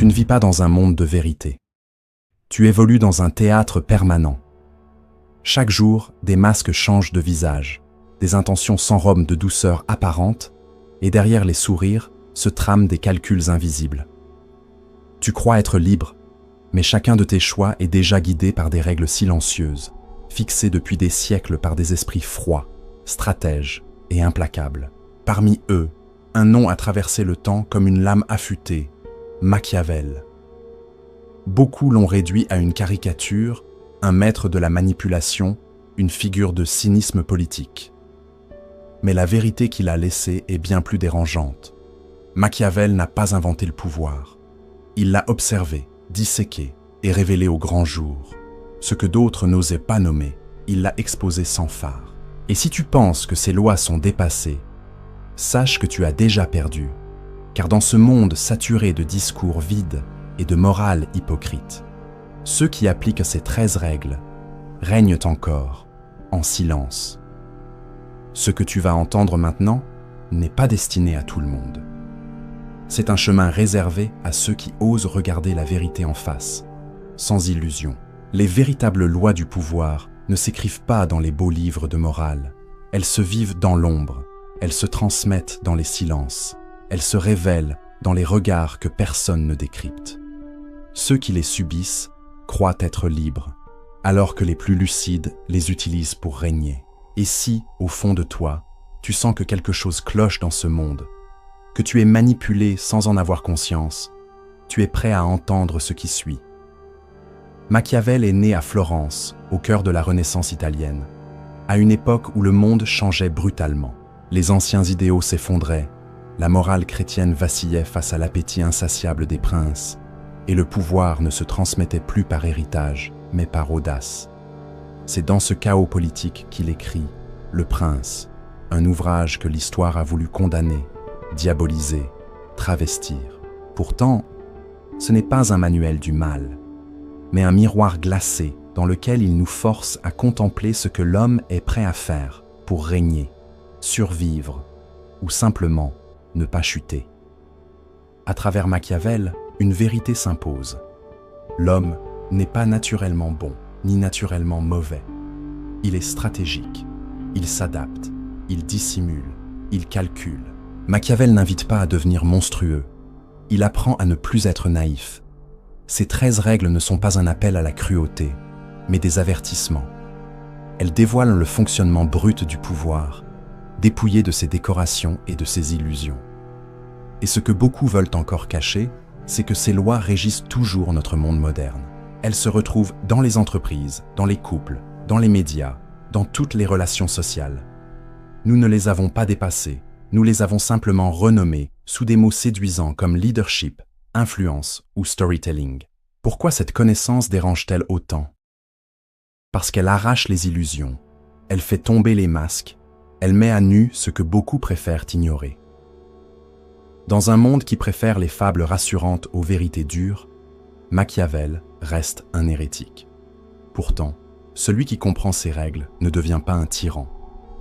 Tu ne vis pas dans un monde de vérité. Tu évolues dans un théâtre permanent. Chaque jour, des masques changent de visage, des intentions s'enrobent de douceur apparente, et derrière les sourires se trament des calculs invisibles. Tu crois être libre, mais chacun de tes choix est déjà guidé par des règles silencieuses, fixées depuis des siècles par des esprits froids, stratèges et implacables. Parmi eux, un nom a traversé le temps comme une lame affûtée, Machiavel. Beaucoup l'ont réduit à une caricature, un maître de la manipulation, une figure de cynisme politique. Mais la vérité qu'il a laissée est bien plus dérangeante. Machiavel n'a pas inventé le pouvoir. Il l'a observé, disséqué et révélé au grand jour. Ce que d'autres n'osaient pas nommer, il l'a exposé sans phare. Et si tu penses que ces lois sont dépassées, sache que tu as déjà perdu, car dans ce monde saturé de discours vides et de morale hypocrite, ceux qui appliquent ces 13 règles règnent encore, en silence. Ce que tu vas entendre maintenant n'est pas destiné à tout le monde. C'est un chemin réservé à ceux qui osent regarder la vérité en face, sans illusion. Les véritables lois du pouvoir ne s'écrivent pas dans les beaux livres de morale. Elles se vivent dans l'ombre, elles se transmettent dans les silences, elles se révèlent dans les regards que personne ne décrypte. Ceux qui les subissent croient être libres, alors que les plus lucides les utilisent pour régner. Et si, au fond de toi, tu sens que quelque chose cloche dans ce monde, que tu es manipulé sans en avoir conscience, tu es prêt à entendre ce qui suit. Machiavel est né à Florence, au cœur de la Renaissance italienne, à une époque où le monde changeait brutalement. Les anciens idéaux s'effondraient, la morale chrétienne vacillait face à l'appétit insatiable des princes, et le pouvoir ne se transmettait plus par héritage, mais par audace. C'est dans ce chaos politique qu'il écrit « Le Prince », un ouvrage que l'histoire a voulu condamner, diaboliser, travestir. Pourtant, ce n'est pas un manuel du mal, mais un miroir glacé dans lequel il nous force à contempler ce que l'homme est prêt à faire pour régner, survivre ou simplement ne pas chuter. À travers Machiavel, une vérité s'impose. L'homme n'est pas naturellement bon, ni naturellement mauvais. Il est stratégique, il s'adapte, il dissimule, il calcule. Machiavel n'invite pas à devenir monstrueux. Il apprend à ne plus être naïf. Ces 13 règles ne sont pas un appel à la cruauté, mais des avertissements. Elles dévoilent le fonctionnement brut du pouvoir, dépouillé de ses décorations et de ses illusions. Et ce que beaucoup veulent encore cacher, c'est que ces lois régissent toujours notre monde moderne. Elles se retrouvent dans les entreprises, dans les couples, dans les médias, dans toutes les relations sociales. Nous ne les avons pas dépassées, nous les avons simplement renommées sous des mots séduisants comme leadership, influence ou storytelling. Pourquoi cette connaissance dérange-t-elle autant? Parce qu'elle arrache les illusions, elle fait tomber les masques, elle met à nu ce que beaucoup préfèrent ignorer. Dans un monde qui préfère les fables rassurantes aux vérités dures, Machiavel reste un hérétique. Pourtant, celui qui comprend ces règles ne devient pas un tyran,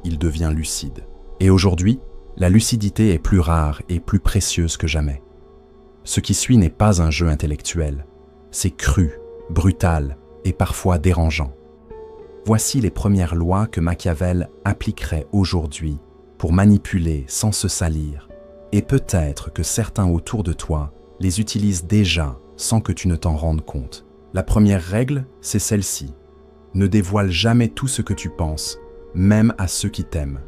il devient lucide. Et aujourd'hui, la lucidité est plus rare et plus précieuse que jamais. Ce qui suit n'est pas un jeu intellectuel, c'est cru, brutal et parfois dérangeant. Voici les premières lois que Machiavel appliquerait aujourd'hui pour manipuler sans se salir. Et peut-être que certains autour de toi les utilisent déjà sans que tu ne t'en rendes compte. La première règle, c'est celle-ci. Ne dévoile jamais tout ce que tu penses, même à ceux qui t'aiment.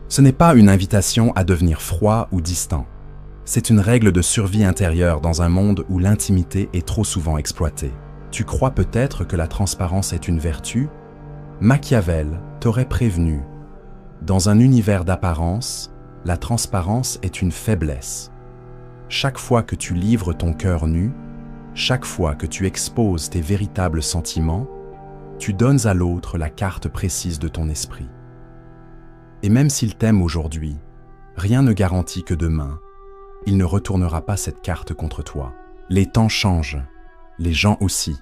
Ce n'est pas une invitation à devenir froid ou distant. C'est une règle de survie intérieure dans un monde où l'intimité est trop souvent exploitée. Tu crois peut-être que la transparence est une vertu? Machiavel t'aurait prévenu. Dans un univers d'apparence, la transparence est une faiblesse. Chaque fois que tu livres ton cœur nu, chaque fois que tu exposes tes véritables sentiments, tu donnes à l'autre la carte précise de ton esprit. Et même s'il t'aime aujourd'hui, rien ne garantit que demain, il ne retournera pas cette carte contre toi. Les temps changent, les gens aussi.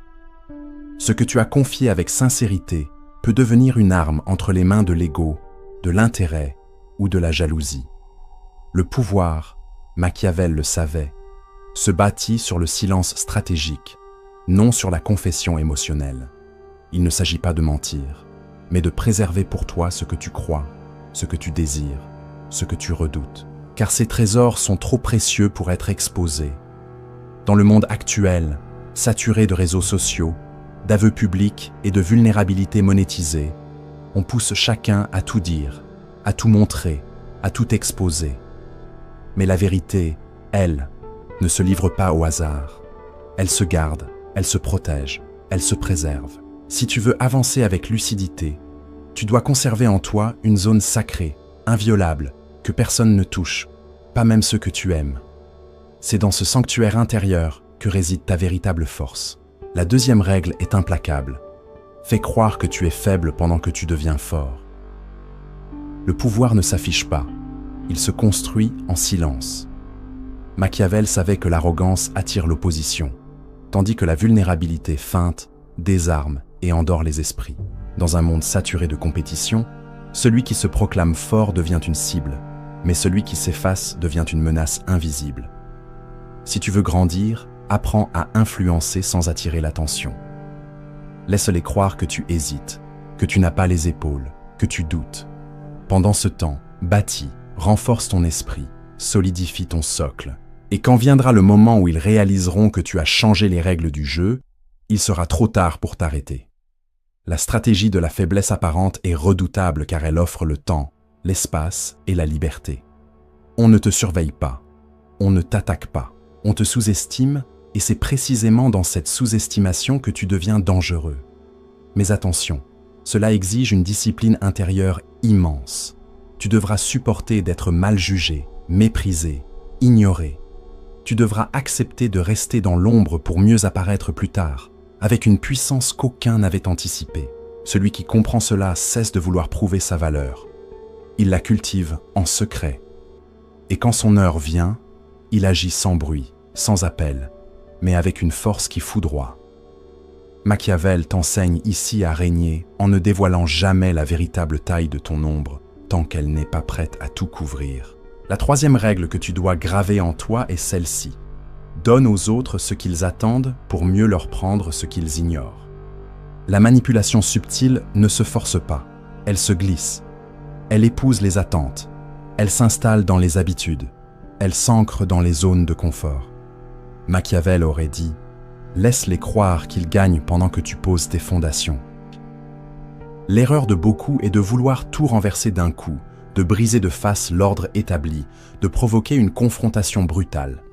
Ce que tu as confié avec sincérité peut devenir une arme entre les mains de l'ego, de l'intérêt ou de la jalousie. Le pouvoir, Machiavel le savait, se bâtit sur le silence stratégique, non sur la confession émotionnelle. Il ne s'agit pas de mentir, mais de préserver pour toi ce que tu crois, ce que tu désires, ce que tu redoutes. Car ces trésors sont trop précieux pour être exposés. Dans le monde actuel, saturé de réseaux sociaux, d'aveux publics et de vulnérabilité monétisée, on pousse chacun à tout dire, à tout montrer, à tout exposer. Mais la vérité, elle, ne se livre pas au hasard. Elle se garde, elle se protège, elle se préserve. Si tu veux avancer avec lucidité, tu dois conserver en toi une zone sacrée, inviolable, que personne ne touche, pas même ceux que tu aimes. C'est dans ce sanctuaire intérieur que réside ta véritable force. La deuxième règle est implacable. Fais croire que tu es faible pendant que tu deviens fort. Le pouvoir ne s'affiche pas, il se construit en silence. Machiavel savait que l'arrogance attire l'opposition, tandis que la vulnérabilité feinte, désarme et endort les esprits. Dans un monde saturé de compétition, celui qui se proclame fort devient une cible, mais celui qui s'efface devient une menace invisible. Si tu veux grandir, apprends à influencer sans attirer l'attention. Laisse-les croire que tu hésites, que tu n'as pas les épaules, que tu doutes. Pendant ce temps, bâtis, renforce ton esprit, solidifie ton socle. Et quand viendra le moment où ils réaliseront que tu as changé les règles du jeu, il sera trop tard pour t'arrêter. La stratégie de la faiblesse apparente est redoutable car elle offre le temps, l'espace et la liberté. On ne te surveille pas, on ne t'attaque pas, on te sous-estime et c'est précisément dans cette sous-estimation que tu deviens dangereux. Mais attention, cela exige une discipline intérieure immense. Tu devras supporter d'être mal jugé, méprisé, ignoré. Tu devras accepter de rester dans l'ombre pour mieux apparaître plus tard, avec une puissance qu'aucun n'avait anticipée. Celui qui comprend cela cesse de vouloir prouver sa valeur. Il la cultive en secret. Et quand son heure vient, il agit sans bruit, sans appel, mais avec une force qui foudroie. Machiavel t'enseigne ici à régner en ne dévoilant jamais la véritable taille de ton ombre, tant qu'elle n'est pas prête à tout couvrir. La troisième règle que tu dois graver en toi est celle-ci. Donne aux autres ce qu'ils attendent pour mieux leur prendre ce qu'ils ignorent. La manipulation subtile ne se force pas, elle se glisse. Elle épouse les attentes, elle s'installe dans les habitudes, elle s'ancre dans les zones de confort. Machiavel aurait dit « Laisse-les croire qu'ils gagnent pendant que tu poses tes fondations ». L'erreur de beaucoup est de vouloir tout renverser d'un coup, de briser de face l'ordre établi, de provoquer une confrontation brutale.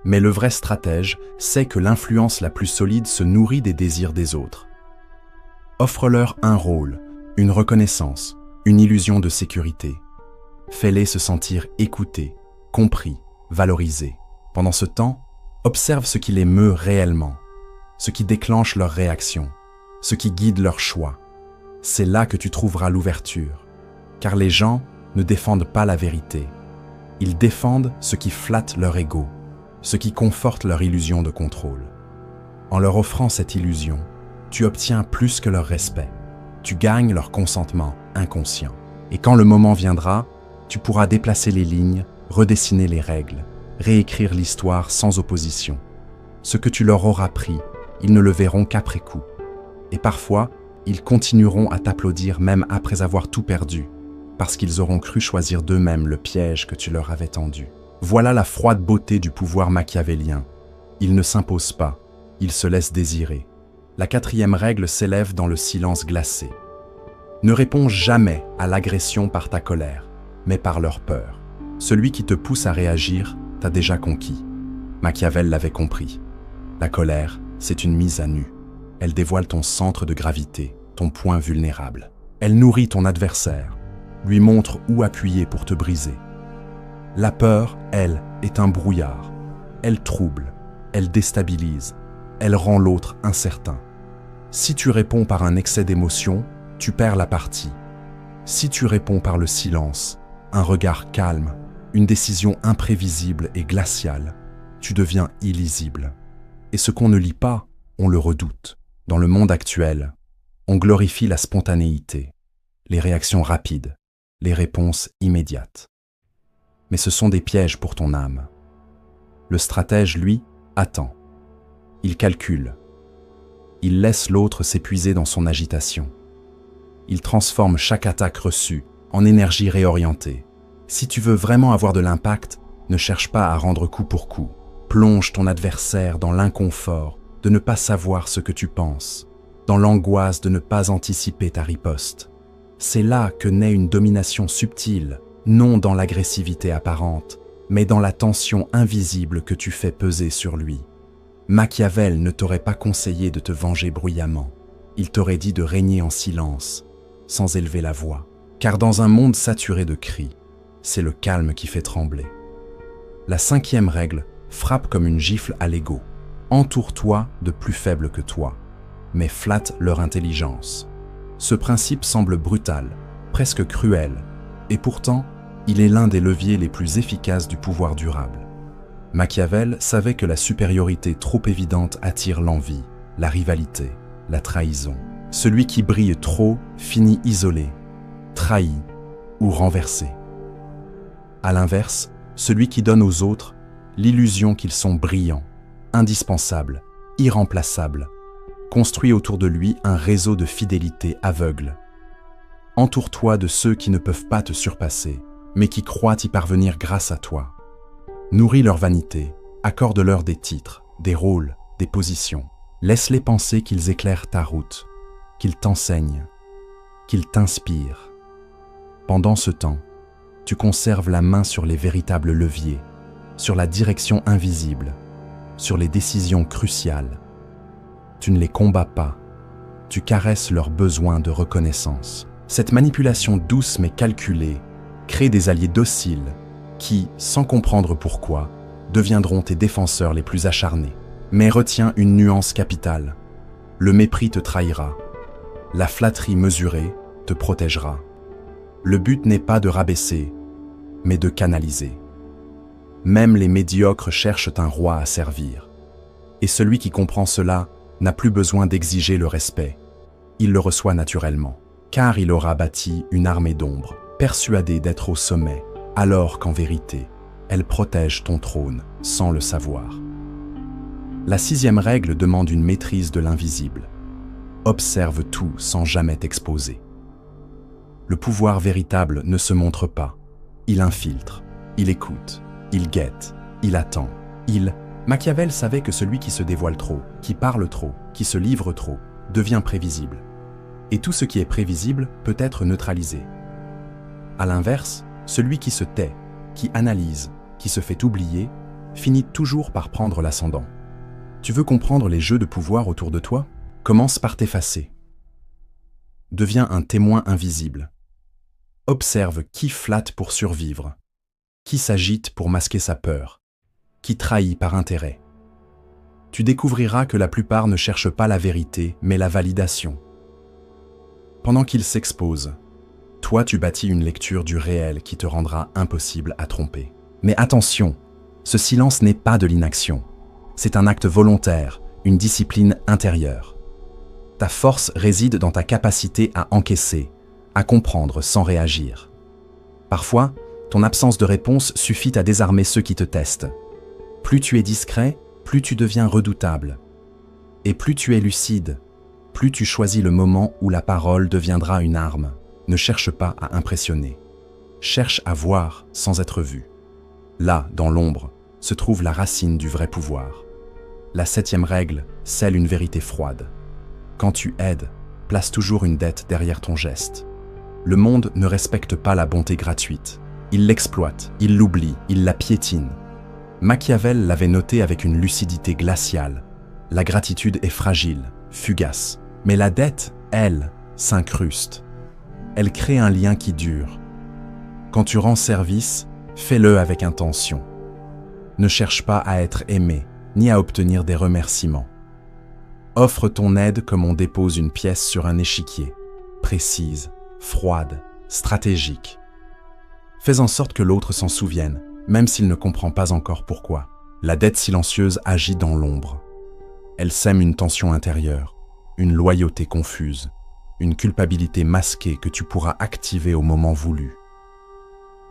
Mais le vrai stratège sait que l'influence la plus solide se nourrit des désirs des autres. Offre-leur un rôle, une reconnaissance, une illusion de sécurité. Fais-les se sentir écoutés, compris, valorisés. Pendant ce temps, observe ce qui les meut réellement, ce qui déclenche leur réaction, ce qui guide leur choix. C'est là que tu trouveras l'ouverture. Car les gens ne défendent pas la vérité. Ils défendent ce qui flatte leur ego, ce qui conforte leur illusion de contrôle. En leur offrant cette illusion, tu obtiens plus que leur respect. Tu gagnes leur consentement inconscient. Et quand le moment viendra, tu pourras déplacer les lignes, redessiner les règles, réécrire l'histoire sans opposition. Ce que tu leur auras pris, ils ne le verront qu'après coup. Et parfois, ils continueront à t'applaudir même après avoir tout perdu, parce qu'ils auront cru choisir d'eux-mêmes le piège que tu leur avais tendu. Voilà la froide beauté du pouvoir machiavélien. Il ne s'impose pas, il se laisse désirer. La quatrième règle s'élève dans le silence glacé. Ne réponds jamais à l'agression par ta colère, mais par leur peur. Celui qui te pousse à réagir t'a déjà conquis. Machiavel l'avait compris. La colère, c'est une mise à nu. Elle dévoile ton centre de gravité, ton point vulnérable. Elle nourrit ton adversaire, lui montre où appuyer pour te briser. La peur, elle, est un brouillard. Elle trouble, elle déstabilise, elle rend l'autre incertain. Si tu réponds par un excès d'émotion, tu perds la partie. Si tu réponds par le silence, un regard calme, une décision imprévisible et glaciale, tu deviens illisible. Et ce qu'on ne lit pas, on le redoute. Dans le monde actuel, on glorifie la spontanéité, les réactions rapides, les réponses immédiates. Mais ce sont des pièges pour ton âme. Le stratège, lui, attend. Il calcule. Il laisse l'autre s'épuiser dans son agitation. Il transforme chaque attaque reçue en énergie réorientée. Si tu veux vraiment avoir de l'impact, ne cherche pas à rendre coup pour coup. Plonge ton adversaire dans l'inconfort de ne pas savoir ce que tu penses, dans l'angoisse de ne pas anticiper ta riposte. C'est là que naît une domination subtile, non dans l'agressivité apparente, mais dans la tension invisible que tu fais peser sur lui. Machiavel ne t'aurait pas conseillé de te venger bruyamment. Il t'aurait dit de régner en silence, sans élever la voix. Car dans un monde saturé de cris, c'est le calme qui fait trembler. La 5e règle frappe comme une gifle à l'ego. Entoure-toi de plus faibles que toi, mais flatte leur intelligence. Ce principe semble brutal, presque cruel, et pourtant, il est l'un des leviers les plus efficaces du pouvoir durable. Machiavel savait que la supériorité trop évidente attire l'envie, la rivalité, la trahison. Celui qui brille trop finit isolé, trahi ou renversé. À l'inverse, celui qui donne aux autres l'illusion qu'ils sont brillants, indispensables, irremplaçables, construit autour de lui un réseau de fidélité aveugle. Entoure-toi de ceux qui ne peuvent pas te surpasser, mais qui croient y parvenir grâce à toi. Nourris leur vanité, accorde-leur des titres, des rôles, des positions. Laisse-les penser qu'ils éclairent ta route, qu'ils t'enseignent, qu'ils t'inspirent. Pendant ce temps, tu conserves la main sur les véritables leviers, sur la direction invisible, sur les décisions cruciales. Tu ne les combats pas, tu caresses leurs besoins de reconnaissance. Cette manipulation douce mais calculée crée des alliés dociles qui, sans comprendre pourquoi, deviendront tes défenseurs les plus acharnés. Mais retiens une nuance capitale. Le mépris te trahira. La flatterie mesurée te protégera. Le but n'est pas de rabaisser, mais de canaliser. Même les médiocres cherchent un roi à servir. Et celui qui comprend cela n'a plus besoin d'exiger le respect. Il le reçoit naturellement, car il aura bâti une armée d'ombre, persuadée d'être au sommet, alors qu'en vérité, elle protège ton trône sans le savoir. La 6e règle demande une maîtrise de l'invisible. Observe tout sans jamais t'exposer. Le pouvoir véritable ne se montre pas. Il infiltre, il écoute, il guette, il attend. Machiavel savait que celui qui se dévoile trop, qui parle trop, qui se livre trop, devient prévisible. Et tout ce qui est prévisible peut être neutralisé. À l'inverse, celui qui se tait, qui analyse, qui se fait oublier, finit toujours par prendre l'ascendant. Tu veux comprendre les jeux de pouvoir autour de toi? Commence par t'effacer. Deviens un témoin invisible. Observe qui flatte pour survivre, qui s'agite pour masquer sa peur, qui trahit par intérêt. Tu découvriras que la plupart ne cherchent pas la vérité, mais la validation. Pendant qu'ils s'exposent, toi tu bâtis une lecture du réel qui te rendra impossible à tromper. Mais attention, ce silence n'est pas de l'inaction. C'est un acte volontaire, une discipline intérieure. Ta force réside dans ta capacité à encaisser, à comprendre sans réagir. Parfois, ton absence de réponse suffit à désarmer ceux qui te testent. Plus tu es discret, plus tu deviens redoutable. Et plus tu es lucide, plus tu choisis le moment où la parole deviendra une arme. Ne cherche pas à impressionner. Cherche à voir sans être vu. Là, dans l'ombre, se trouve la racine du vrai pouvoir. La 7e règle scelle une vérité froide. Quand tu aides, place toujours une dette derrière ton geste. Le monde ne respecte pas la bonté gratuite. Il l'exploite, il l'oublie, il la piétine. Machiavel l'avait noté avec une lucidité glaciale. La gratitude est fragile, fugace. Mais la dette, elle, s'incruste. Elle crée un lien qui dure. Quand tu rends service, fais-le avec intention. Ne cherche pas à être aimé, ni à obtenir des remerciements. Offre ton aide comme on dépose une pièce sur un échiquier, précise, froide, stratégique. Fais en sorte que l'autre s'en souvienne, même s'il ne comprend pas encore pourquoi. La dette silencieuse agit dans l'ombre. Elle sème une tension intérieure, une loyauté confuse, une culpabilité masquée que tu pourras activer au moment voulu.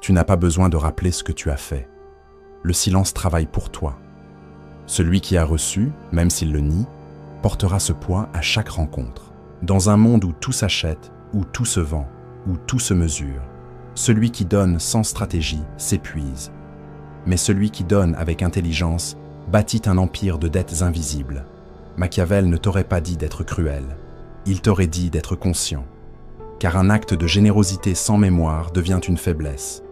Tu n'as pas besoin de rappeler ce que tu as fait. Le silence travaille pour toi. Celui qui a reçu, même s'il le nie, portera ce poids à chaque rencontre. Dans un monde où tout s'achète, où tout se vend, où tout se mesure, celui qui donne sans stratégie s'épuise. Mais celui qui donne avec intelligence bâtit un empire de dettes invisibles. Machiavel ne t'aurait pas dit d'être cruel, il t'aurait dit d'être conscient. Car un acte de générosité sans mémoire devient une faiblesse.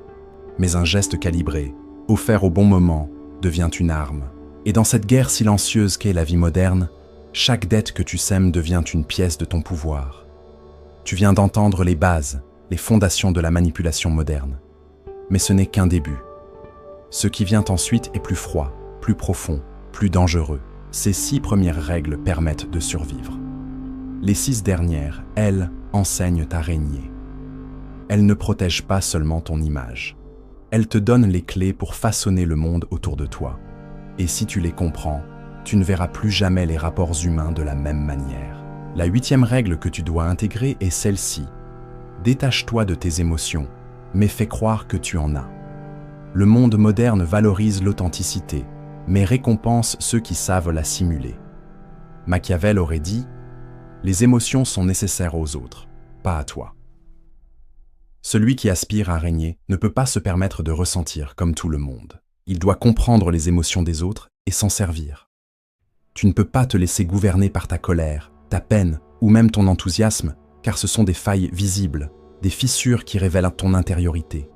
Mais un geste calibré, offert au bon moment, devient une arme. Et dans cette guerre silencieuse qu'est la vie moderne, chaque dette que tu sèmes devient une pièce de ton pouvoir. Tu viens d'entendre les bases, les fondations de la manipulation moderne. Mais ce n'est qu'un début. Ce qui vient ensuite est plus froid, plus profond, plus dangereux. Ces 6 premières règles permettent de survivre. Les 6 dernières, elles, enseignent à régner. Elles ne protègent pas seulement ton image. Elles te donnent les clés pour façonner le monde autour de toi. Et si tu les comprends, tu ne verras plus jamais les rapports humains de la même manière. La 8e règle que tu dois intégrer est celle-ci. Détache-toi de tes émotions, mais fais croire que tu en as. Le monde moderne valorise l'authenticité, mais récompense ceux qui savent la simuler. Machiavel aurait dit « Les émotions sont nécessaires aux autres, pas à toi ». Celui qui aspire à régner ne peut pas se permettre de ressentir comme tout le monde. Il doit comprendre les émotions des autres et s'en servir. Tu ne peux pas te laisser gouverner par ta colère, ta peine ou même ton enthousiasme, car ce sont des failles visibles, des fissures qui révèlent ton intériorité.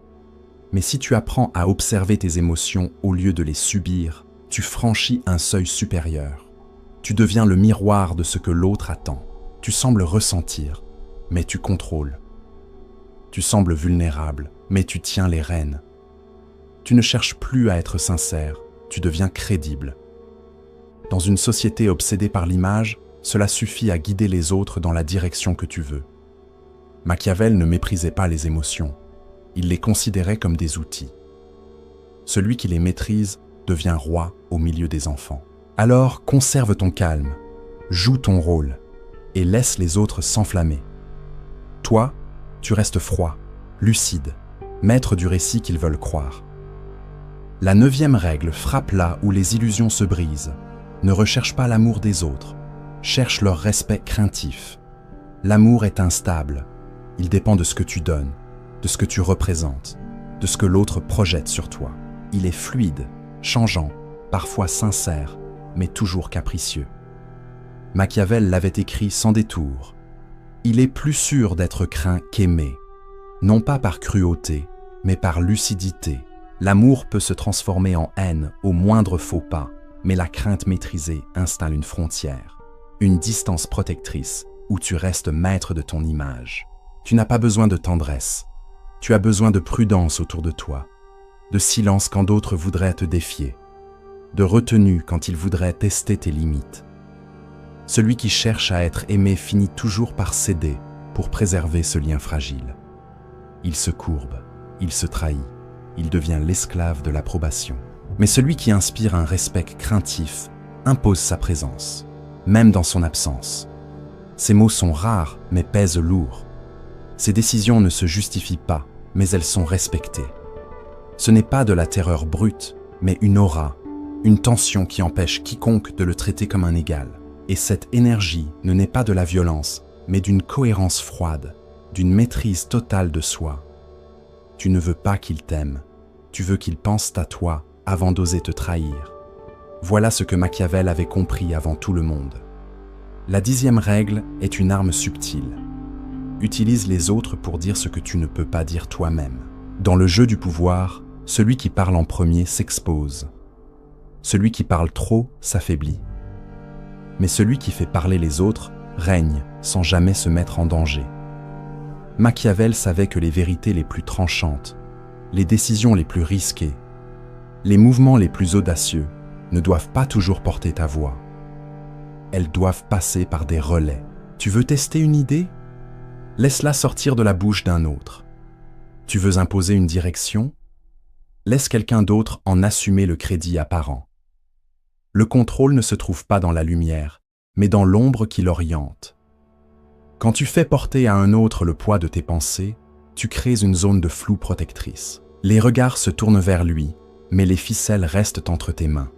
Mais si tu apprends à observer tes émotions au lieu de les subir, tu franchis un seuil supérieur. Tu deviens le miroir de ce que l'autre attend. Tu sembles ressentir, mais tu contrôles. Tu sembles vulnérable, mais tu tiens les rênes. Tu ne cherches plus à être sincère, tu deviens crédible. Dans une société obsédée par l'image, cela suffit à guider les autres dans la direction que tu veux. Machiavel ne méprisait pas les émotions, il les considérait comme des outils. Celui qui les maîtrise devient roi au milieu des enfants. Alors conserve ton calme, joue ton rôle et laisse les autres s'enflammer. Toi, tu restes froid, lucide, maître du récit qu'ils veulent croire. La 9e règle frappe là où les illusions se brisent. Ne recherche pas l'amour des autres, cherche leur respect craintif. L'amour est instable, il dépend de ce que tu donnes, de ce que tu représentes, de ce que l'autre projette sur toi. Il est fluide, changeant, parfois sincère, mais toujours capricieux. Machiavel l'avait écrit sans détour. Il est plus sûr d'être craint qu'aimé, non pas par cruauté, mais par lucidité. L'amour peut se transformer en haine au moindre faux pas, mais la crainte maîtrisée installe une frontière, une distance protectrice où tu restes maître de ton image. Tu n'as pas besoin de tendresse, tu as besoin de prudence autour de toi, de silence quand d'autres voudraient te défier, de retenue quand ils voudraient tester tes limites. Celui qui cherche à être aimé finit toujours par céder pour préserver ce lien fragile. Il se courbe, il se trahit, il devient l'esclave de l'approbation. Mais celui qui inspire un respect craintif impose sa présence, même dans son absence. Ses mots sont rares, mais pèsent lourd. Ses décisions ne se justifient pas, mais elles sont respectées. Ce n'est pas de la terreur brute, mais une aura, une tension qui empêche quiconque de le traiter comme un égal. Et cette énergie ne naît pas de la violence, mais d'une cohérence froide, d'une maîtrise totale de soi. Tu ne veux pas qu'il t'aime, tu veux qu'il pense à toi avant d'oser te trahir. Voilà ce que Machiavel avait compris avant tout le monde. La 10e règle est une arme subtile. Utilise les autres pour dire ce que tu ne peux pas dire toi-même. Dans le jeu du pouvoir, celui qui parle en premier s'expose. Celui qui parle trop s'affaiblit. Mais celui qui fait parler les autres règne sans jamais se mettre en danger. Machiavel savait que les vérités les plus tranchantes, les décisions les plus risquées, les mouvements les plus audacieux ne doivent pas toujours porter ta voix. Elles doivent passer par des relais. Tu veux tester une idée? Laisse-la sortir de la bouche d'un autre. Tu veux imposer une direction? Laisse quelqu'un d'autre en assumer le crédit apparent. Le contrôle ne se trouve pas dans la lumière, mais dans l'ombre qui l'oriente. Quand tu fais porter à un autre le poids de tes pensées, tu crées une zone de flou protectrice. Les regards se tournent vers lui, mais les ficelles restent entre tes mains.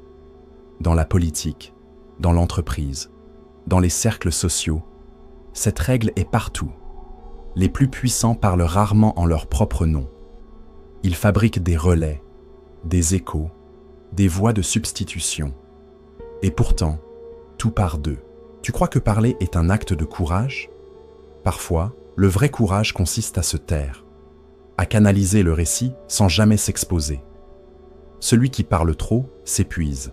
dans la politique, dans l'entreprise, dans les cercles sociaux. Cette règle est partout. Les plus puissants parlent rarement en leur propre nom. Ils fabriquent des relais, des échos, des voies de substitution. Et pourtant, tout part d'eux. Tu crois que parler est un acte de courage? Parfois, le vrai courage consiste à se taire, à canaliser le récit sans jamais s'exposer. Celui qui parle trop s'épuise.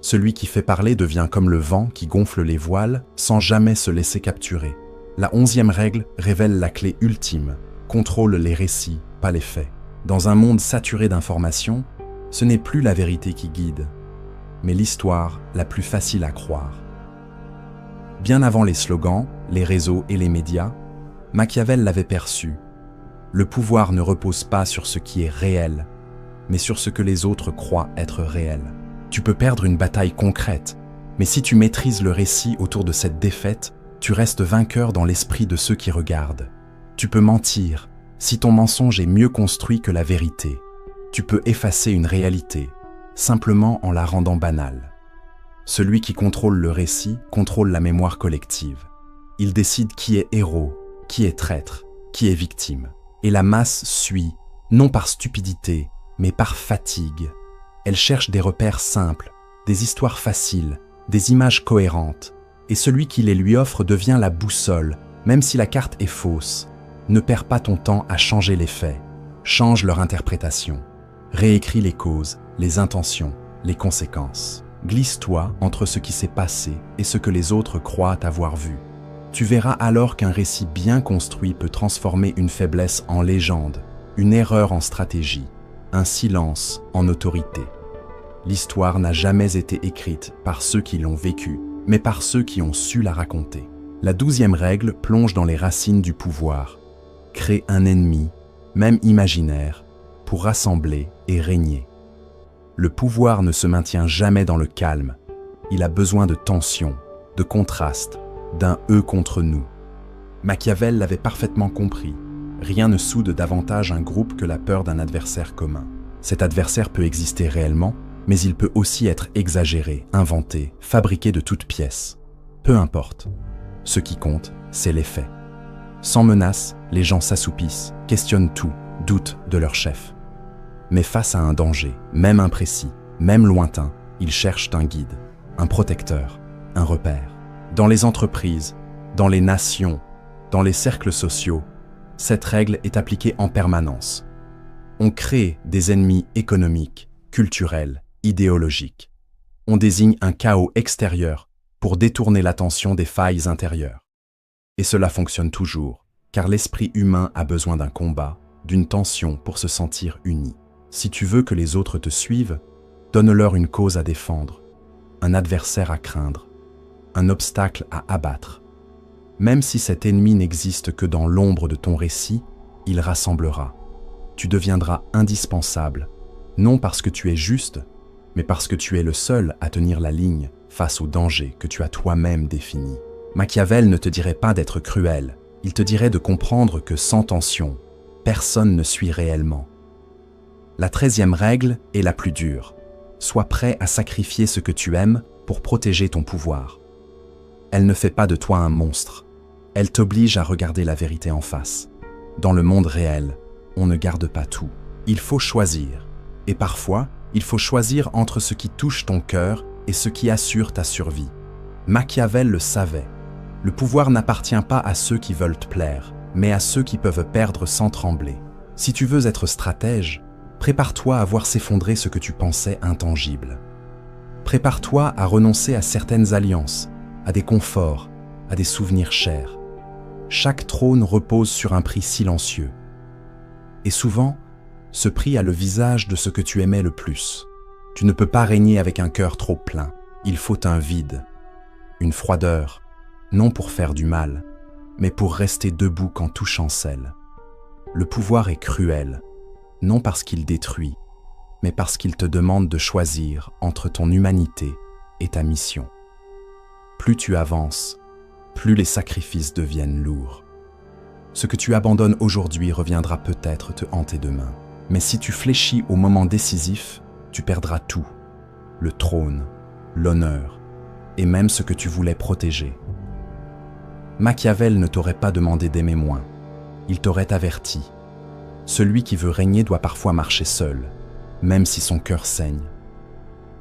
Celui qui fait parler devient comme le vent qui gonfle les voiles sans jamais se laisser capturer. La 11e règle révèle la clé ultime. Contrôle les récits, pas les faits. Dans un monde saturé d'informations, ce n'est plus la vérité qui guide, mais l'histoire la plus facile à croire. Bien avant les slogans, les réseaux et les médias, Machiavel l'avait perçu. Le pouvoir ne repose pas sur ce qui est réel, mais sur ce que les autres croient être réel. Tu peux perdre une bataille concrète, mais si tu maîtrises le récit autour de cette défaite, tu restes vainqueur dans l'esprit de ceux qui regardent. Tu peux mentir, si ton mensonge est mieux construit que la vérité. Tu peux effacer une réalité, simplement en la rendant banale. Celui qui contrôle le récit contrôle la mémoire collective. Il décide qui est héros, qui est traître, qui est victime. Et la masse suit, non par stupidité, mais par fatigue. Elle cherche des repères simples, des histoires faciles, des images cohérentes. Et celui qui les lui offre devient la boussole, même si la carte est fausse. Ne perds pas ton temps à changer les faits. Change leur interprétation. Réécris les causes, les intentions, les conséquences. Glisse-toi entre ce qui s'est passé et ce que les autres croient avoir vu. Tu verras alors qu'un récit bien construit peut transformer une faiblesse en légende, une erreur en stratégie, un silence en autorité. L'histoire n'a jamais été écrite par ceux qui l'ont vécue, mais par ceux qui ont su la raconter. La 12e règle plonge dans les racines du pouvoir. Crée un ennemi, même imaginaire, pour rassembler et régner. Le pouvoir ne se maintient jamais dans le calme. Il a besoin de tension, de contraste, d'un eux contre nous. Machiavel l'avait parfaitement compris. Rien ne soude davantage un groupe que la peur d'un adversaire commun. Cet adversaire peut exister réellement, mais il peut aussi être exagéré, inventé, fabriqué de toutes pièces. Peu importe. Ce qui compte, c'est les faits. Sans menace, les gens s'assoupissent, questionnent tout, doutent de leur chef. Mais face à un danger, même imprécis, même lointain, ils cherchent un guide, un protecteur, un repère. Dans les entreprises, dans les nations, dans les cercles sociaux, cette règle est appliquée en permanence. On crée des ennemis économiques, culturels, idéologiques. On désigne un chaos extérieur pour détourner l'attention des failles intérieures. Et cela fonctionne toujours, car l'esprit humain a besoin d'un combat, d'une tension pour se sentir uni. Si tu veux que les autres te suivent, donne-leur une cause à défendre, un adversaire à craindre, un obstacle à abattre. Même si cet ennemi n'existe que dans l'ombre de ton récit, il rassemblera. Tu deviendras indispensable, non parce que tu es juste, mais parce que tu es le seul à tenir la ligne face au danger que tu as toi-même défini. Machiavel ne te dirait pas d'être cruel, il te dirait de comprendre que sans tension, personne ne suit réellement. La 13e règle est la plus dure. Sois prêt à sacrifier ce que tu aimes pour protéger ton pouvoir. Elle ne fait pas de toi un monstre. Elle t'oblige à regarder la vérité en face. Dans le monde réel, on ne garde pas tout. Il faut choisir. Et parfois, il faut choisir entre ce qui touche ton cœur et ce qui assure ta survie. Machiavel le savait. Le pouvoir n'appartient pas à ceux qui veulent te plaire, mais à ceux qui peuvent perdre sans trembler. Si tu veux être stratège, prépare-toi à voir s'effondrer ce que tu pensais intangible. Prépare-toi à renoncer à certaines alliances, à des conforts, à des souvenirs chers. Chaque trône repose sur un prix silencieux. Et souvent, ce prix a le visage de ce que tu aimais le plus. Tu ne peux pas régner avec un cœur trop plein. Il faut un vide, une froideur, non pour faire du mal, mais pour rester debout quand tout chancelle. Le pouvoir est cruel, non parce qu'il détruit, mais parce qu'il te demande de choisir entre ton humanité et ta mission. Plus tu avances, plus les sacrifices deviennent lourds. Ce que tu abandonnes aujourd'hui reviendra peut-être te hanter demain. Mais si tu fléchis au moment décisif, tu perdras tout. Le trône, l'honneur, et même ce que tu voulais protéger. Machiavel ne t'aurait pas demandé d'aimer moins, il t'aurait averti. Celui qui veut régner doit parfois marcher seul, même si son cœur saigne.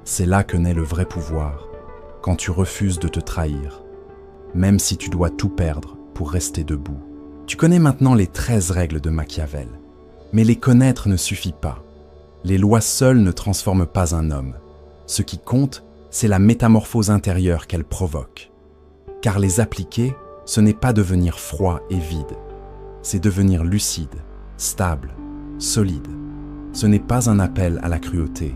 C'est là que naît le vrai pouvoir, quand tu refuses de te trahir, même si tu dois tout perdre pour rester debout. Tu connais maintenant les 13 règles de Machiavel, mais les connaître ne suffit pas. Les lois seules ne transforment pas un homme. Ce qui compte, c'est la métamorphose intérieure qu'elles provoquent. Car les appliquer, ce n'est pas devenir froid et vide, c'est devenir lucide, stable, solide. Ce n'est pas un appel à la cruauté,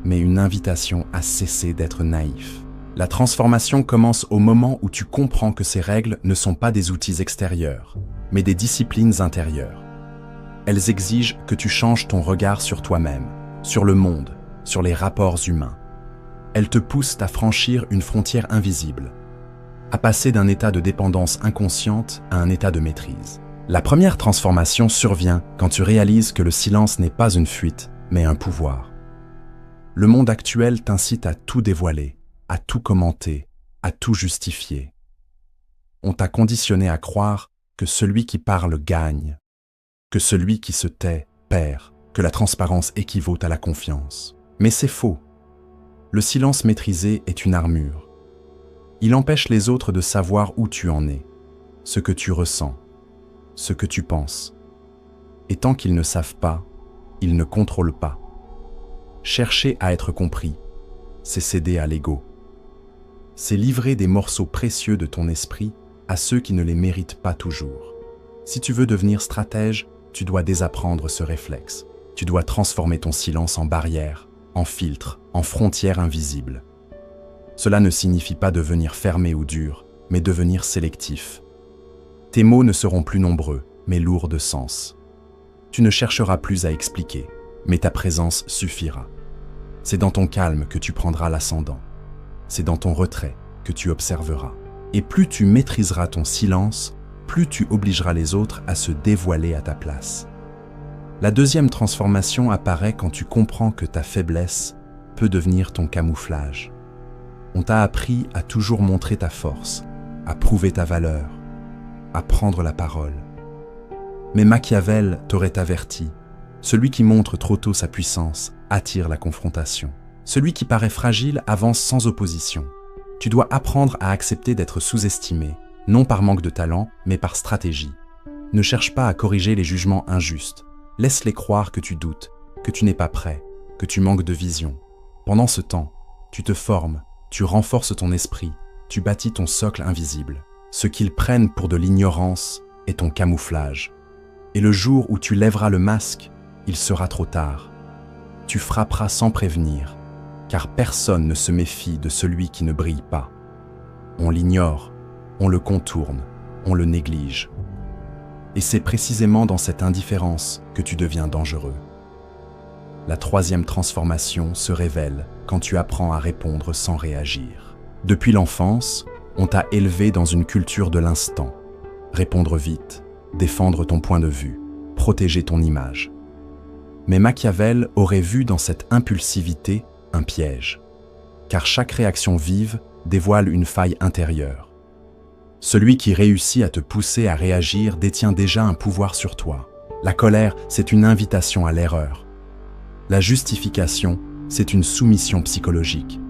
mais une invitation à cesser d'être naïf. La transformation commence au moment où tu comprends que ces règles ne sont pas des outils extérieurs, mais des disciplines intérieures. Elles exigent que tu changes ton regard sur toi-même, sur le monde, sur les rapports humains. Elles te poussent à franchir une frontière invisible, à passer d'un état de dépendance inconsciente à un état de maîtrise. La première transformation survient quand tu réalises que le silence n'est pas une fuite, mais un pouvoir. Le monde actuel t'incite à tout dévoiler, à tout commenter, à tout justifier. On t'a conditionné à croire que celui qui parle gagne, que celui qui se tait perd, que la transparence équivaut à la confiance. Mais c'est faux. Le silence maîtrisé est une armure. Il empêche les autres de savoir où tu en es, ce que tu ressens, ce que tu penses. Et tant qu'ils ne savent pas, ils ne contrôlent pas. Chercher à être compris, c'est céder à l'ego. C'est livrer des morceaux précieux de ton esprit à ceux qui ne les méritent pas toujours. Si tu veux devenir stratège, tu dois désapprendre ce réflexe. Tu dois transformer ton silence en barrière, en filtre, en frontière invisible. Cela ne signifie pas devenir fermé ou dur, mais devenir sélectif. Tes mots ne seront plus nombreux, mais lourds de sens. Tu ne chercheras plus à expliquer, mais ta présence suffira. C'est dans ton calme que tu prendras l'ascendant. C'est dans ton retrait que tu observeras. Et plus tu maîtriseras ton silence, plus tu obligeras les autres à se dévoiler à ta place. La deuxième transformation apparaît quand tu comprends que ta faiblesse peut devenir ton camouflage. On t'a appris à toujours montrer ta force, à prouver ta valeur, à prendre la parole. Mais Machiavel t'aurait averti, celui qui montre trop tôt sa puissance attire la confrontation. Celui qui paraît fragile avance sans opposition. Tu dois apprendre à accepter d'être sous-estimé, non par manque de talent, mais par stratégie. Ne cherche pas à corriger les jugements injustes. Laisse-les croire que tu doutes, que tu n'es pas prêt, que tu manques de vision. Pendant ce temps, tu te formes, tu renforces ton esprit, tu bâtis ton socle invisible. Ce qu'ils prennent pour de l'ignorance est ton camouflage. Et le jour où tu lèveras le masque, il sera trop tard. Tu frapperas sans prévenir, car personne ne se méfie de celui qui ne brille pas. On l'ignore, on le contourne, on le néglige. Et c'est précisément dans cette indifférence que tu deviens dangereux. La troisième transformation se révèle quand tu apprends à répondre sans réagir. Depuis l'enfance, on t'a élevé dans une culture de l'instant. Répondre vite, défendre ton point de vue, protéger ton image. Mais Machiavel aurait vu dans cette impulsivité un piège, car chaque réaction vive dévoile une faille intérieure. Celui qui réussit à te pousser à réagir détient déjà un pouvoir sur toi. La colère, c'est une invitation à l'erreur. La justification, c'est une soumission psychologique.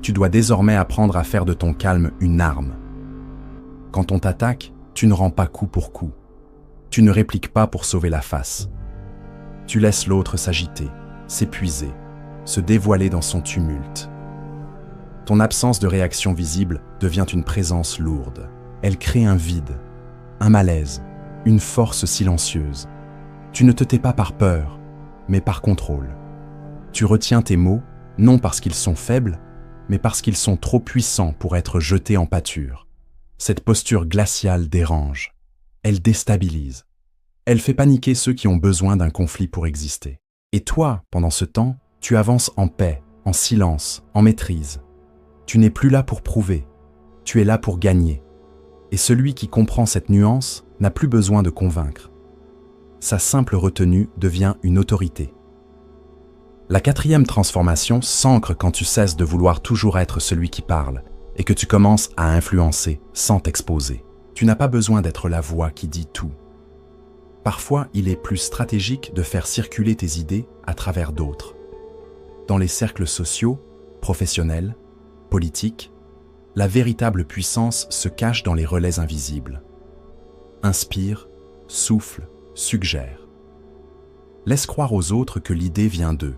Tu dois désormais apprendre à faire de ton calme une arme. Quand on t'attaque, tu ne rends pas coup pour coup. Tu ne répliques pas pour sauver la face. Tu laisses l'autre s'agiter, s'épuiser, se dévoiler dans son tumulte. Ton absence de réaction visible devient une présence lourde. Elle crée un vide, un malaise, une force silencieuse. Tu ne te tais pas par peur, mais par contrôle. Tu retiens tes mots, non parce qu'ils sont faibles, mais parce qu'ils sont trop puissants pour être jetés en pâture. Cette posture glaciale dérange. Elle déstabilise. Elle fait paniquer ceux qui ont besoin d'un conflit pour exister. Et toi, pendant ce temps, tu avances en paix, en silence, en maîtrise. Tu n'es plus là pour prouver, tu es là pour gagner. Et celui qui comprend cette nuance n'a plus besoin de convaincre. Sa simple retenue devient une autorité. La quatrième transformation s'ancre quand tu cesses de vouloir toujours être celui qui parle et que tu commences à influencer sans t'exposer. Tu n'as pas besoin d'être la voix qui dit tout. Parfois, il est plus stratégique de faire circuler tes idées à travers d'autres. Dans les cercles sociaux, professionnels, politiques, la véritable puissance se cache dans les relais invisibles. Inspire, souffle, suggère. Laisse croire aux autres que l'idée vient d'eux.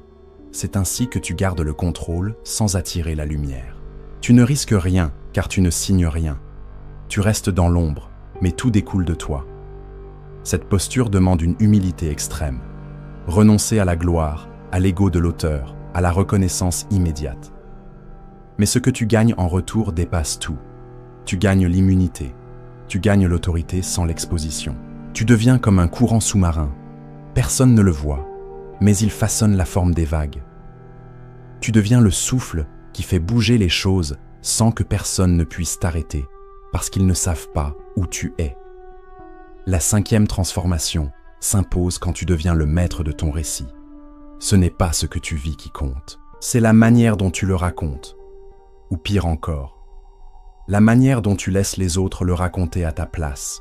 C'est ainsi que tu gardes le contrôle sans attirer la lumière. Tu ne risques rien car tu ne signes rien. Tu restes dans l'ombre, mais tout découle de toi. Cette posture demande une humilité extrême. Renoncer à la gloire, à l'ego de l'auteur, à la reconnaissance immédiate. Mais ce que tu gagnes en retour dépasse tout. Tu gagnes l'immunité. Tu gagnes l'autorité sans l'exposition. Tu deviens comme un courant sous-marin. Personne ne le voit, mais il façonne la forme des vagues. Tu deviens le souffle qui fait bouger les choses sans que personne ne puisse t'arrêter, parce qu'ils ne savent pas où tu es. La cinquième transformation s'impose quand tu deviens le maître de ton récit. Ce n'est pas ce que tu vis qui compte, c'est la manière dont tu le racontes. Ou pire encore, la manière dont tu laisses les autres le raconter à ta place.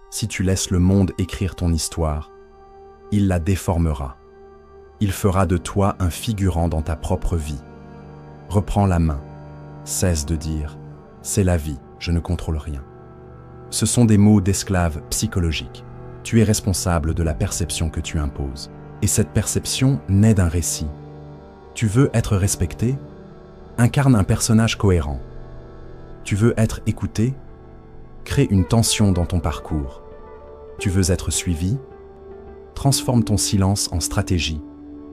Si tu laisses le monde écrire ton histoire, il la déformera. Il fera de toi un figurant dans ta propre vie. Reprends la main. Cesse de dire « c'est la vie, je ne contrôle rien ». Ce sont des mots d'esclave psychologique. Tu es responsable de la perception que tu imposes. Et cette perception naît d'un récit. Tu veux être respecté? Incarne un personnage cohérent. Tu veux être écouté? Crée une tension dans ton parcours. Tu veux être suivi? Transforme ton silence en stratégie,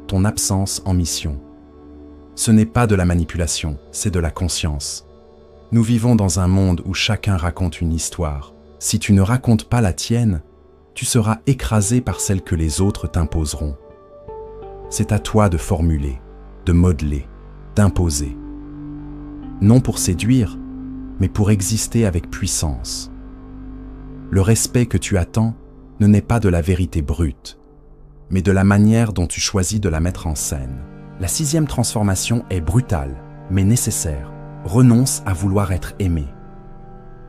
ton absence en mission. Ce n'est pas de la manipulation, c'est de la conscience. Nous vivons dans un monde où chacun raconte une histoire. Si tu ne racontes pas la tienne, tu seras écrasé par celle que les autres t'imposeront. C'est à toi de formuler, de modeler, d'imposer. Non pour séduire, mais pour exister avec puissance. Le respect que tu attends ne naît pas de la vérité brute, mais de la manière dont tu choisis de la mettre en scène. La sixième transformation est brutale, mais nécessaire. Renonce à vouloir être aimé.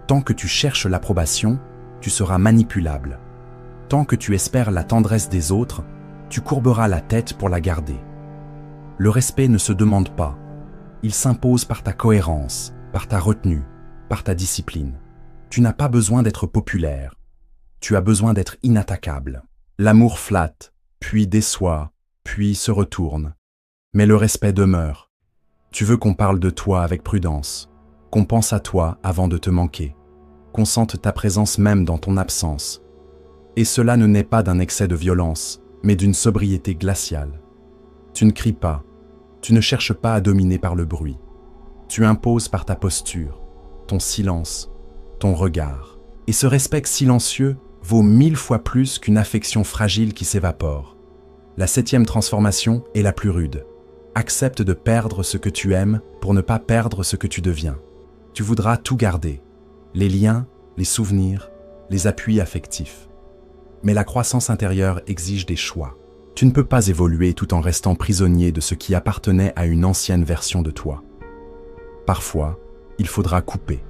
Tant que tu cherches l'approbation, tu seras manipulable. Tant que tu espères la tendresse des autres, tu courberas la tête pour la garder. Le respect ne se demande pas. Il s'impose par ta cohérence, par ta retenue, par ta discipline. Tu n'as pas besoin d'être populaire. Tu as besoin d'être inattaquable. L'amour flatte, puis déçoit, puis se retourne. Mais le respect demeure. Tu veux qu'on parle de toi avec prudence, qu'on pense à toi avant de te manquer, qu'on sente ta présence même dans ton absence. Et cela ne naît pas d'un excès de violence, mais d'une sobriété glaciale. Tu ne cries pas, tu ne cherches pas à dominer par le bruit. Tu imposes par ta posture, ton silence, ton regard. Et ce respect silencieux vaut 1000 fois plus qu'une affection fragile qui s'évapore. La septième transformation est la plus rude. Accepte de perdre ce que tu aimes pour ne pas perdre ce que tu deviens. Tu voudras tout garder, les liens, les souvenirs, les appuis affectifs. Mais la croissance intérieure exige des choix. Tu ne peux pas évoluer tout en restant prisonnier de ce qui appartenait à une ancienne version de toi. Parfois, il faudra couper.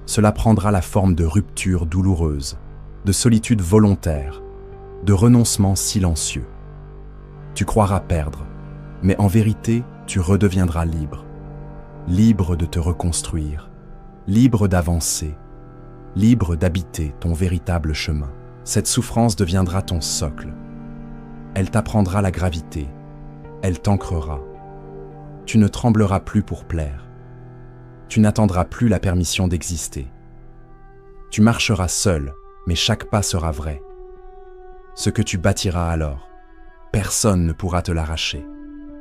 Cela prendra la forme de ruptures douloureuses, de solitude volontaire, de renoncement silencieux. Tu croiras perdre. Mais en vérité, tu redeviendras libre. Libre de te reconstruire, libre d'avancer, libre d'habiter ton véritable chemin. Cette souffrance deviendra ton socle. Elle t'apprendra la gravité, elle t'ancrera. Tu ne trembleras plus pour plaire. Tu n'attendras plus la permission d'exister. Tu marcheras seul, mais chaque pas sera vrai. Ce que tu bâtiras alors, personne ne pourra te l'arracher.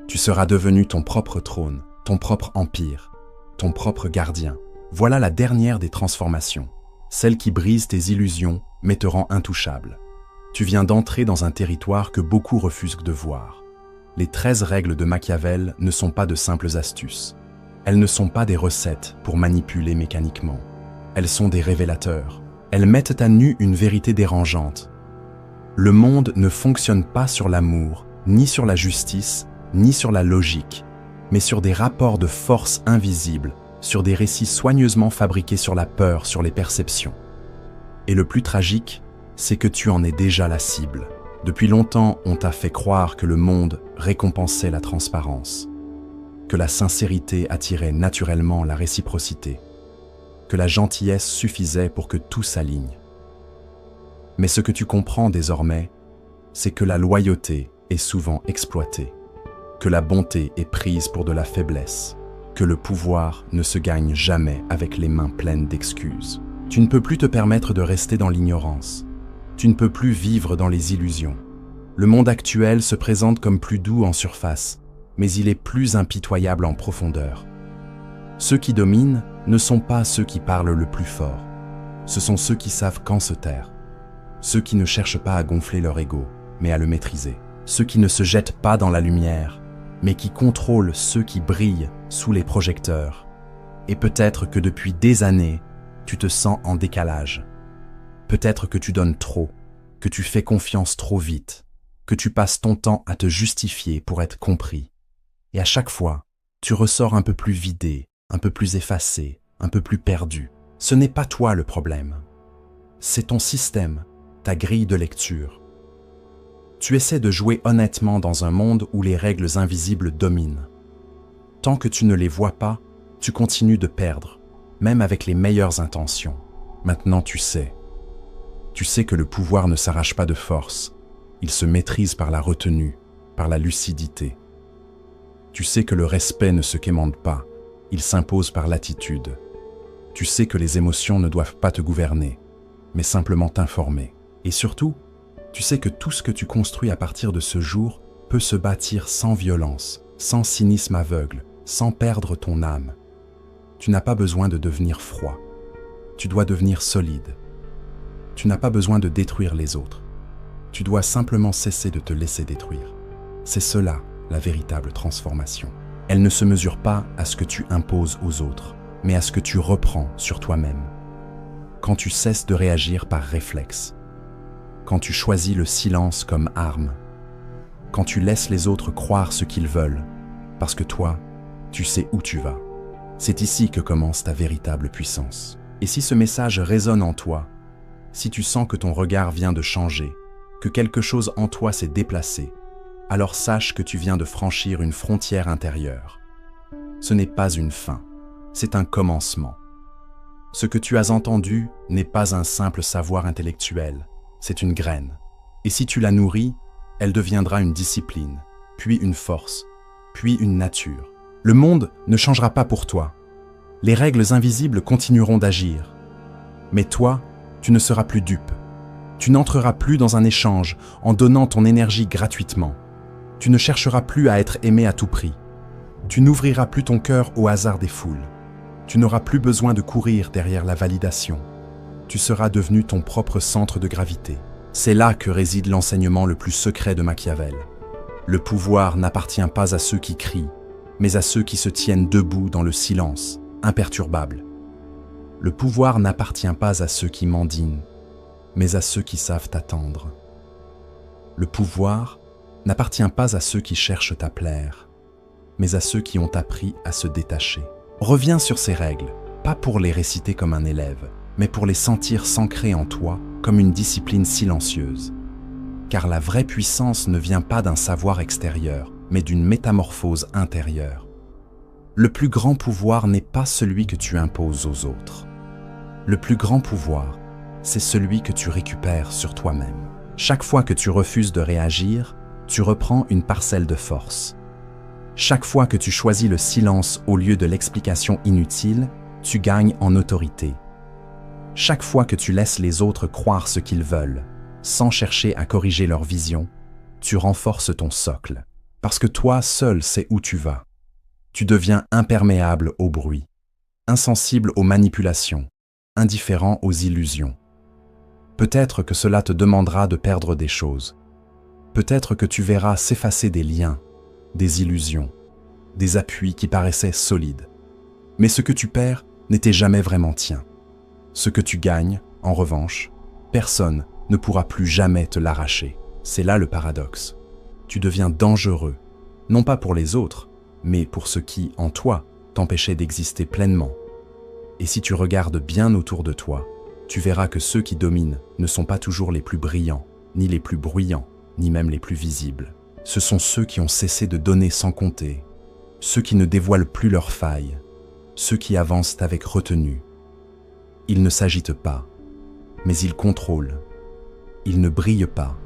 Tu seras devenu ton propre trône, ton propre empire, ton propre gardien. Voilà la dernière des transformations, celle qui brise tes illusions mais te rend intouchable. Tu viens d'entrer dans un territoire que beaucoup refusent de voir. Les 13 règles de Machiavel ne sont pas de simples astuces. Elles ne sont pas des recettes pour manipuler mécaniquement. Elles sont des révélateurs. Elles mettent à nu une vérité dérangeante. Le monde ne fonctionne pas sur l'amour, ni sur la justice, ni sur la logique, mais sur des rapports de force invisibles, sur des récits soigneusement fabriqués sur la peur, sur les perceptions. Et le plus tragique, c'est que tu en es déjà la cible. Depuis longtemps, on t'a fait croire que le monde récompensait la transparence, que la sincérité attirait naturellement la réciprocité, que la gentillesse suffisait pour que tout s'aligne. Mais ce que tu comprends désormais, c'est que la loyauté est souvent exploitée, que la bonté est prise pour de la faiblesse, que le pouvoir ne se gagne jamais avec les mains pleines d'excuses. Tu ne peux plus te permettre de rester dans l'ignorance. Tu ne peux plus vivre dans les illusions. Le monde actuel se présente comme plus doux en surface, mais il est plus impitoyable en profondeur. Ceux qui dominent ne sont pas ceux qui parlent le plus fort. Ce sont ceux qui savent quand se taire. Ceux qui ne cherchent pas à gonfler leur ego, mais à le maîtriser. Ceux qui ne se jettent pas dans la lumière, mais qui contrôlent ceux qui brillent sous les projecteurs. Et peut-être que depuis des années, tu te sens en décalage. Peut-être que tu donnes trop, que tu fais confiance trop vite, que tu passes ton temps à te justifier pour être compris. Et à chaque fois, tu ressors un peu plus vidé, un peu plus effacé, un peu plus perdu. Ce n'est pas toi le problème. C'est ton système, ta grille de lecture. Tu essaies de jouer honnêtement dans un monde où les règles invisibles dominent. Tant que tu ne les vois pas, tu continues de perdre, même avec les meilleures intentions. Maintenant tu sais. Tu sais que le pouvoir ne s'arrache pas de force. Il se maîtrise par la retenue, par la lucidité. Tu sais que le respect ne se quémande pas, il s'impose par l'attitude. Tu sais que les émotions ne doivent pas te gouverner, mais simplement t'informer. Et surtout, tu sais que tout ce que tu construis à partir de ce jour peut se bâtir sans violence, sans cynisme aveugle, sans perdre ton âme. Tu n'as pas besoin de devenir froid. Tu dois devenir solide. Tu n'as pas besoin de détruire les autres. Tu dois simplement cesser de te laisser détruire. C'est cela, la véritable transformation. Elle ne se mesure pas à ce que tu imposes aux autres, mais à ce que tu reprends sur toi-même. Quand tu cesses de réagir par réflexe, quand tu choisis le silence comme arme, quand tu laisses les autres croire ce qu'ils veulent, parce que toi, tu sais où tu vas. C'est ici que commence ta véritable puissance. Et si ce message résonne en toi, si tu sens que ton regard vient de changer, que quelque chose en toi s'est déplacé, alors sache que tu viens de franchir une frontière intérieure. Ce n'est pas une fin, c'est un commencement. Ce que tu as entendu n'est pas un simple savoir intellectuel, c'est une graine. Et si tu la nourris, elle deviendra une discipline, puis une force, puis une nature. Le monde ne changera pas pour toi. Les règles invisibles continueront d'agir. Mais toi, tu ne seras plus dupe. Tu n'entreras plus dans un échange en donnant ton énergie gratuitement. Tu ne chercheras plus à être aimé à tout prix. Tu n'ouvriras plus ton cœur au hasard des foules. Tu n'auras plus besoin de courir derrière la validation. Tu seras devenu ton propre centre de gravité. C'est là que réside l'enseignement le plus secret de Machiavel. Le pouvoir n'appartient pas à ceux qui crient, mais à ceux qui se tiennent debout dans le silence, imperturbables. Le pouvoir n'appartient pas à ceux qui mendinent, mais à ceux qui savent attendre. Le pouvoir n'appartient pas à ceux qui cherchent à plaire, mais à ceux qui ont appris à se détacher. Reviens sur ces règles, pas pour les réciter comme un élève, mais pour les sentir s'ancrer en toi comme une discipline silencieuse. Car la vraie puissance ne vient pas d'un savoir extérieur, mais d'une métamorphose intérieure. Le plus grand pouvoir n'est pas celui que tu imposes aux autres. Le plus grand pouvoir, c'est celui que tu récupères sur toi-même. Chaque fois que tu refuses de réagir, tu reprends une parcelle de force. Chaque fois que tu choisis le silence au lieu de l'explication inutile, tu gagnes en autorité. Chaque fois que tu laisses les autres croire ce qu'ils veulent, sans chercher à corriger leur vision, tu renforces ton socle. Parce que toi seul sais où tu vas. Tu deviens imperméable au bruit, insensible aux manipulations, indifférent aux illusions. Peut-être que cela te demandera de perdre des choses. Peut-être que tu verras s'effacer des liens, des illusions, des appuis qui paraissaient solides. Mais ce que tu perds n'était jamais vraiment tien. Ce que tu gagnes, en revanche, personne ne pourra plus jamais te l'arracher. C'est là le paradoxe. Tu deviens dangereux, non pas pour les autres, mais pour ce qui, en toi, t'empêchait d'exister pleinement. Et si tu regardes bien autour de toi, tu verras que ceux qui dominent ne sont pas toujours les plus brillants, ni les plus bruyants, ni même les plus visibles. Ce sont ceux qui ont cessé de donner sans compter, ceux qui ne dévoilent plus leurs failles, ceux qui avancent avec retenue. Ils ne s'agitent pas, mais ils contrôlent. Ils ne brillent pas,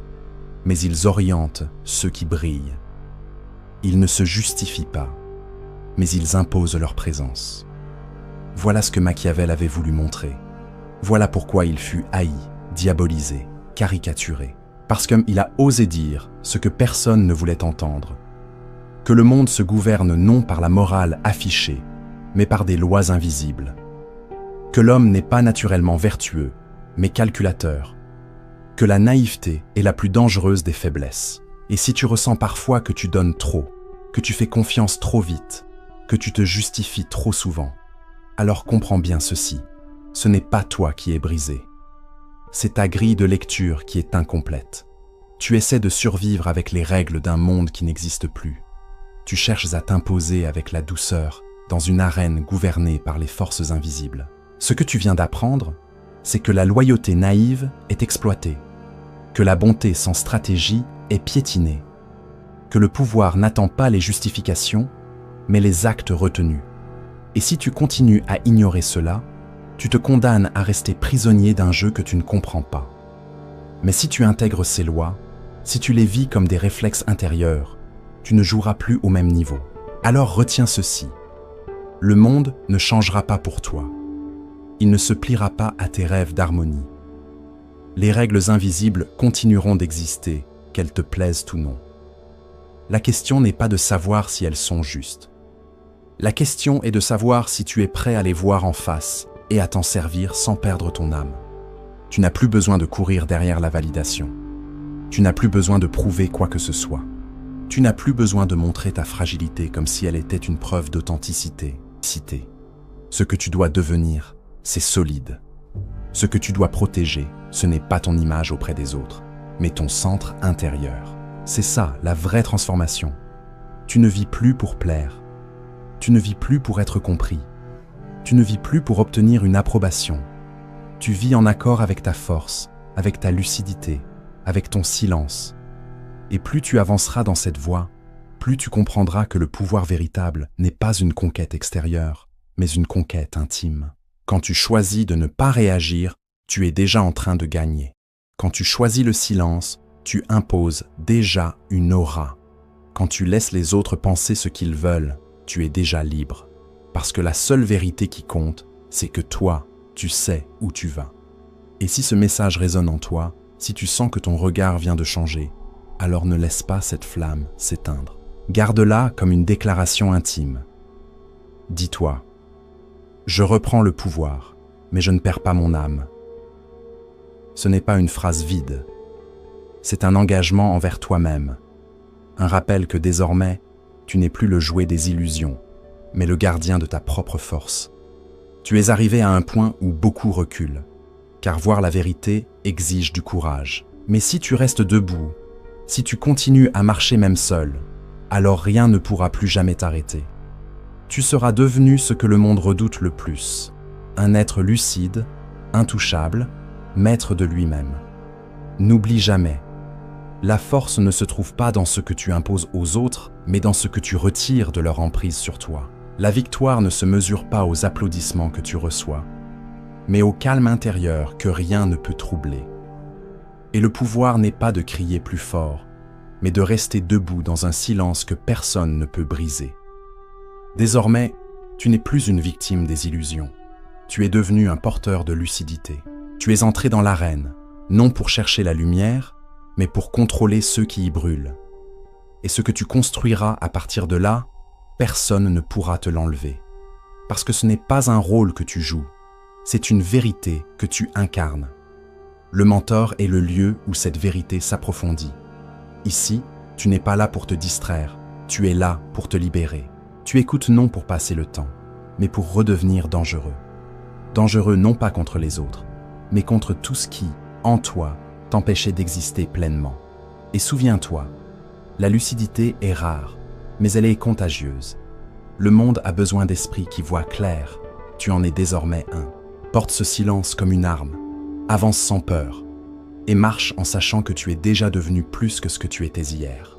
mais ils orientent ceux qui brillent. Ils ne se justifient pas, mais ils imposent leur présence. Voilà ce que Machiavel avait voulu montrer. Voilà pourquoi il fut haï, diabolisé, caricaturé. Parce qu'il a osé dire ce que personne ne voulait entendre. Que le monde se gouverne non par la morale affichée, mais par des lois invisibles. Que l'homme n'est pas naturellement vertueux, mais calculateur. Que la naïveté est la plus dangereuse des faiblesses. Et si tu ressens parfois que tu donnes trop, que tu fais confiance trop vite, que tu te justifies trop souvent, alors comprends bien ceci, ce n'est pas toi qui es brisé. C'est ta grille de lecture qui est incomplète. Tu essaies de survivre avec les règles d'un monde qui n'existe plus. Tu cherches à t'imposer avec la douceur dans une arène gouvernée par les forces invisibles. Ce que tu viens d'apprendre, c'est que la loyauté naïve est exploitée, que la bonté sans stratégie est piétinée, que le pouvoir n'attend pas les justifications, mais les actes retenus. Et si tu continues à ignorer cela, tu te condamnes à rester prisonnier d'un jeu que tu ne comprends pas. Mais si tu intègres ces lois, si tu les vis comme des réflexes intérieurs, tu ne joueras plus au même niveau. Alors retiens ceci. Le monde ne changera pas pour toi. Il ne se pliera pas à tes rêves d'harmonie. Les règles invisibles continueront d'exister, qu'elles te plaisent ou non. La question n'est pas de savoir si elles sont justes. La question est de savoir si tu es prêt à les voir en face et à t'en servir sans perdre ton âme. Tu n'as plus besoin de courir derrière la validation. Tu n'as plus besoin de prouver quoi que ce soit. Tu n'as plus besoin de montrer ta fragilité comme si elle était une preuve d'authenticité. Ce que tu dois devenir, c'est solide. Ce que tu dois protéger, ce n'est pas ton image auprès des autres, mais ton centre intérieur. C'est ça, la vraie transformation. Tu ne vis plus pour plaire. Tu ne vis plus pour être compris. Tu ne vis plus pour obtenir une approbation. Tu vis en accord avec ta force, avec ta lucidité, avec ton silence. Et plus tu avanceras dans cette voie, plus tu comprendras que le pouvoir véritable n'est pas une conquête extérieure, mais une conquête intime. Quand tu choisis de ne pas réagir, tu es déjà en train de gagner. Quand tu choisis le silence, tu imposes déjà une aura. Quand tu laisses les autres penser ce qu'ils veulent, tu es déjà libre. Parce que la seule vérité qui compte, c'est que toi, tu sais où tu vas. Et si ce message résonne en toi, si tu sens que ton regard vient de changer, alors ne laisse pas cette flamme s'éteindre. Garde-la comme une déclaration intime. Dis-toi, je reprends le pouvoir, mais je ne perds pas mon âme. Ce n'est pas une phrase vide, c'est un engagement envers toi-même, un rappel que désormais, tu n'es plus le jouet des illusions, mais le gardien de ta propre force. Tu es arrivé à un point où beaucoup reculent, car voir la vérité exige du courage. Mais si tu restes debout, si tu continues à marcher même seul, alors rien ne pourra plus jamais t'arrêter. Tu seras devenu ce que le monde redoute le plus, un être lucide, intouchable, maître de lui-même. N'oublie jamais, la force ne se trouve pas dans ce que tu imposes aux autres, mais dans ce que tu retires de leur emprise sur toi. La victoire ne se mesure pas aux applaudissements que tu reçois, mais au calme intérieur que rien ne peut troubler. Et le pouvoir n'est pas de crier plus fort, mais de rester debout dans un silence que personne ne peut briser. Désormais, tu n'es plus une victime des illusions. Tu es devenu un porteur de lucidité. Tu es entré dans l'arène, non pour chercher la lumière, mais pour contrôler ceux qui y brûlent. Et ce que tu construiras à partir de là, personne ne pourra te l'enlever. Parce que ce n'est pas un rôle que tu joues, c'est une vérité que tu incarnes. Le mentor est le lieu où cette vérité s'approfondit. Ici, tu n'es pas là pour te distraire, tu es là pour te libérer. Tu écoutes non pour passer le temps, mais pour redevenir dangereux. Dangereux non pas contre les autres, mais contre tout ce qui, en toi, t'empêchait d'exister pleinement. Et souviens-toi, la lucidité est rare, mais elle est contagieuse. Le monde a besoin d'esprits qui voient clair. Tu en es désormais un. Porte ce silence comme une arme. Avance sans peur. Et marche en sachant que tu es déjà devenu plus que ce que tu étais hier.